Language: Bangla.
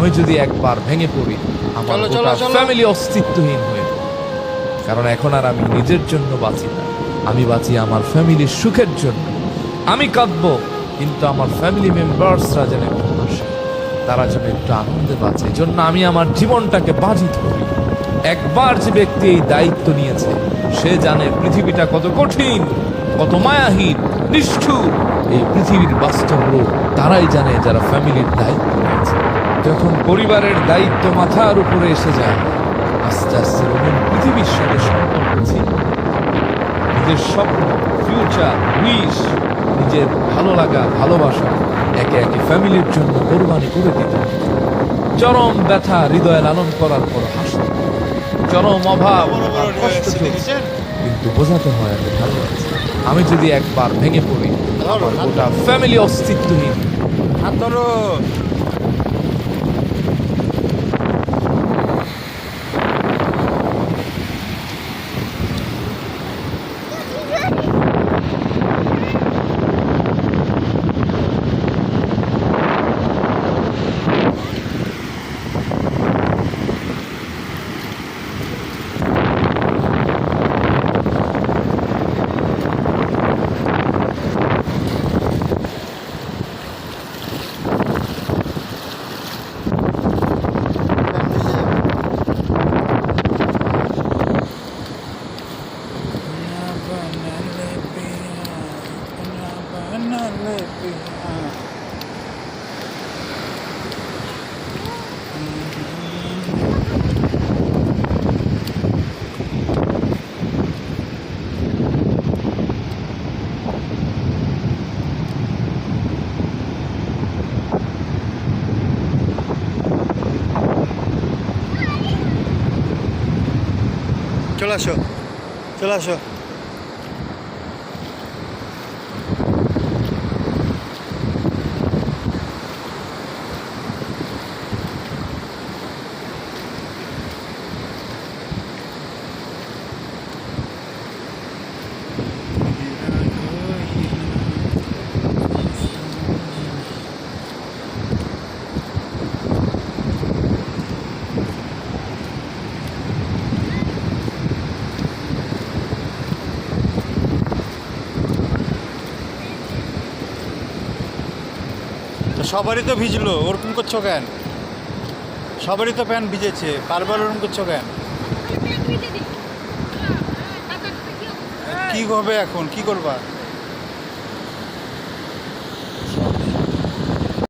আমি যদি একবার ভেঙে পড়ি আমার গোটা ফ্যামিলি অস্তিত্বহীন হয়ে পড়ে। কারণ এখন আর আমি নিজের জন্য বাঁচি না, আমি বাঁচি আমার ফ্যামিলির সুখের জন্য। আমি কাঁদবো, কিন্তু আমার ফ্যামিলি মেম্বার্সরা যেন একটু হাসে, তারা যেন একটু আনন্দে বাঁচে, জন্য আমি আমার জীবনটাকে বাজি ধরি। একবার যে ব্যক্তি এই দায়িত্ব নিয়েছে সে জানে পৃথিবীটা কত কঠিন, কত মায়াহীন, নিষ্ঠুর। এই পৃথিবীর বাস্তব রূপ তারাই জানে যারা ফ্যামিলির দায়িত্ব নিয়েছে। যখন পরিবারের দায়িত্ব মাথার উপরে এসে যায়, আস্তে আস্তে রঙিন পৃথিবীর সাথে সম্পর্ক ছিল। নিজের স্বপ্ন, ফিউচার, উইশ, নিজের ভালো লাগা, ভালোবাসা একে একে ফ্যামিলির জন্য কোরবানি করে দিতে হতো। চরম ব্যথা হৃদয়ে লালন করার পর হাসতে, চরম অভাব আর কষ্ট চলছে, কিন্তু বোঝাতে হয় আমি ভালো আছি। আমি যদি একবার ভেঙে পড়ি আমার গোটা ফ্যামিলি অস্তিত্বহীন। হাত ধরো। চলে আসো, চলে আসো। সবারই তো ভিজলো, ওরকম করছো কেন? সবারই তো প্যান্ট ভিজেছে, বারবার ওরকম করছো কেন? কি হবে এখন, কি করবা?